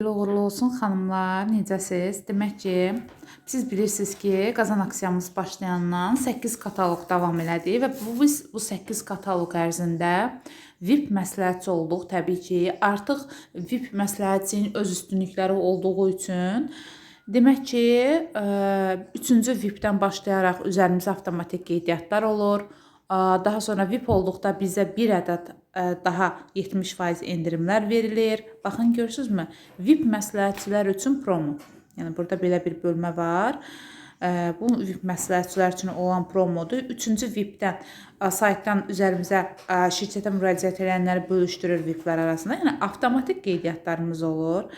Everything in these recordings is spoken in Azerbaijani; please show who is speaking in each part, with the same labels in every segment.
Speaker 1: Xeyirli uğurlu olsun xanımlar, necəsiz? Demək ki, siz bilirsiniz ki, Qazan aksiyamız başlayandan 8 kataloq davam elədi və biz bu 8 kataloq ərzində VIP məsləhətçi olduq təbii ki. Artıq VIP məsləhətçinin öz üstünlükləri olduğu üçün demək ki, 3-cü VIP-dən başlayaraq üzərimizə avtomatik qeydiyyatlar olur. Daha sonra VIP olduqda bizə bir ədəd daha 70% endirimlər verilir. Baxın, görürsünüzmü? VIP məsləhətçilər üçün promo. Yəni burada belə bir bölmə var. Bu VIP məsləhətçilər üçün olan promodur. 3-cü VIP-dən saytdan üzərimizə şirkətə müraciət edənləri bölüşdürür VIP-lər arasında. Yəni avtomatik qeydiyyatlarımız olur.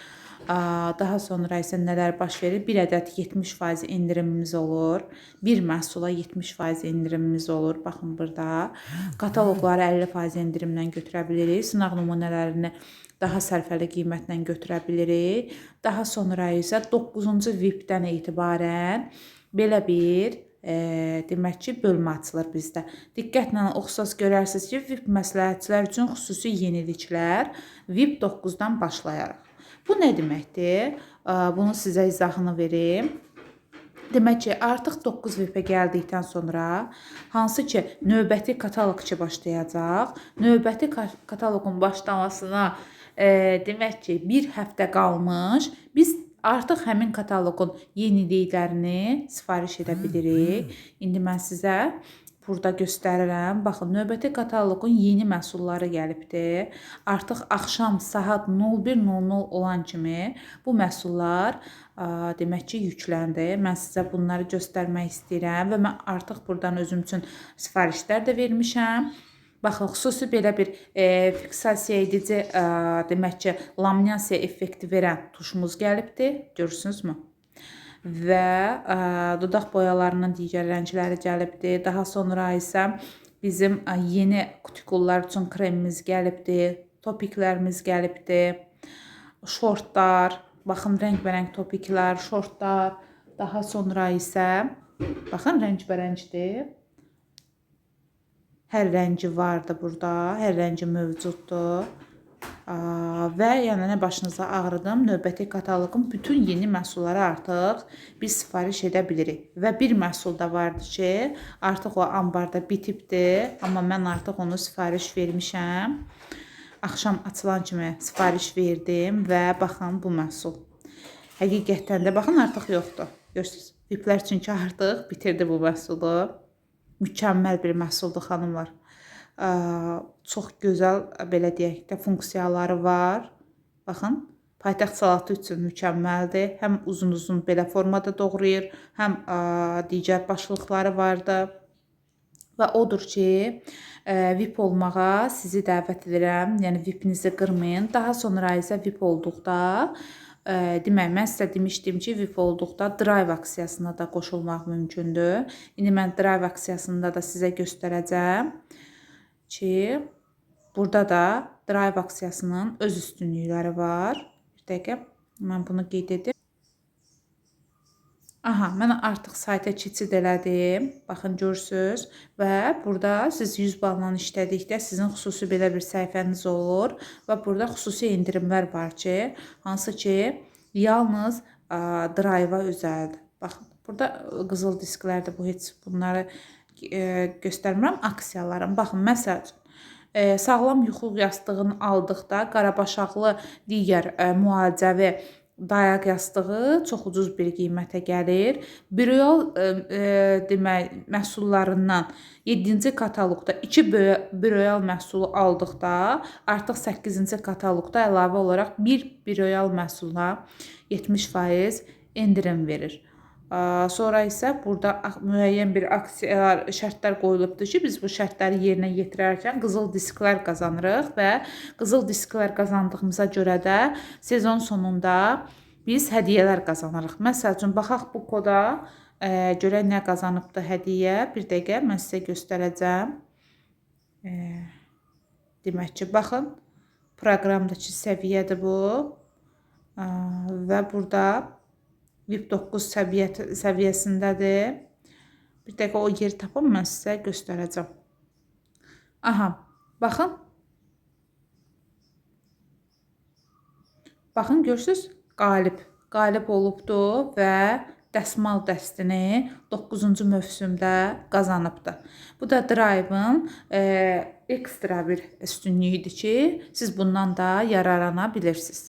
Speaker 1: Daha sonra isə nələr baş verir? Bir ədəd 70% endirimimiz olur. Bir məhsula 70% endirimimiz olur. Baxın burada. Kataloqları 50% endirimlə götürə bilirik. Sınaq nümunələrini daha sərfəli qiymətlə götürə bilirik. Daha sonra isə 9-cu VIP-dən etibarən belə bir demək ki, bölmə açılır bizdə. Diqqətlə oxusaz görərsiniz ki, VIP məsləhətçilər üçün xüsusi yeniliklər VIP 9-dan başlayaraq. Bu nə deməkdir? Bunu sizə izahını verim. Demək ki, artıq 9 VIP-ə gəldikdən sonra hansı ki, növbəti kataloqçu başlayacaq. Növbəti kataloqun başlamasına demək ki, bir həftə qalmış. Biz artıq həmin kataloqun yeniliklərini sifariş edə bilirik. İndi mən sizə burada göstərirəm. Baxın, növbəti kataloqun yeni məhsulları gəlibdir. Artıq axşam saat 01:00 olan kimi bu məhsullar demək ki, yükləndi. Mən sizə bunları göstərmək istəyirəm və mən artıq buradan özüm üçün sifarişlər də vermişəm. Baxın, xüsusi belə bir fiksasiya edici demək ki, laminasiya effekti verən tuşumuz gəlibdir. Görürsünüzmü? Və dodaq boyalarının digər rəngləri gəlibdir. Daha sonra isə bizim yeni kutikullar üçün kremimiz gəlibdir. Topiklərimiz gəlibdir. Şortlar, baxın, rəngbərəng topiklər, şortlar. Daha sonra isə baxın, rəngbərəngdir. Hər rəngi vardı burada, hər rəngi mövcuddur. Və yəni nə başınıza ağrıdım, növbəti kataloqun bütün yeni məhsulları artıq biz sifariş edə bilirik. Və bir məhsul da vardı ki, artıq o ambarda bitibdir, amma mən artıq onu sifariş vermişəm. Axşam açılan kimi sifariş verdim və baxın, bu məhsul. Həqiqətən də baxın, artıq yoxdur. Görürsünüz, VIP-lər çünki artıq bitirdi bu məhsulu. Mükəmməl bir məhsuldur, xanımlar. Çox gözəl, belə deyək də, funksiyaları var. Baxın, paytaxt salatı üçün mükəmməldir. Həm uzun-uzun belə formada doğrayır, həm digər başlıqları vardı. Və odur ki, VIP olmağa sizi dəvət edirəm. Yəni, VIP-nizi qırmayın. Daha sonra isə VIP olduqda, demək, mən sizə demişdim ki, VIP olduqda Drive aksiyasına da qoşulmaq mümkündür. İndi mən Drive aksiyasında da sizə göstərəcəm ki, burada da Drive aksiyasının öz üstünlükləri var. Bir dəqiqə, mən bunu qeyd edim. Aha, mən artıq sayta keçid elədim. Baxın, görürsünüz. Və burada siz 100 balla işlədikdə sizin xüsusi belə bir səhifəniz olur. Və burada xüsusi endirimlər var ki, hansı ki, yalnız Drive-a özəldir. Baxın, burada qızıl disklərdə bu heç bunları göstərmirəm, aksiyalarım. Baxın, məsəl üçün, sağlam yuxu yastığını aldıqda qarabaşaqlı digər müalicəvi dayaq yastığı çox ucuz bir qiymətə gəlir. Biroyal demək, məhsullarından 7-ci kataloqda 2 biroyal məhsulu aldıqda artıq 8-ci kataloqda əlavə olaraq bir biroyal məhsuluna 70% endirim verir. Sonra isə burada müəyyən bir aksiyalar, şərtlər qoyulubdur ki, biz bu şərtləri yerinə yetirərkən qızıl disklər qazanırıq və qızıl disklər qazandığımıza görə də sezon sonunda biz hədiyyələr qazanırıq. Məsəl üçün, baxaq bu koda, görək nə qazanıbdır hədiyyə. Bir dəqiqə, mən sizə göstərəcəm. Demək ki, baxın, proqramdakı səviyyədir bu və burada VIP 9 səviyyəsindədir. Bir dəqiqə o yeri tapım, mən sizə göstərəcəm. Aha, baxın. Baxın, görürsünüz, qalib olubdur və dəsmal dəstini 9-cu mövsümdə qazanıbdır. Bu da Drive-ın ekstra bir üstünlüyüdür ki, siz bundan da yararlana bilirsiniz.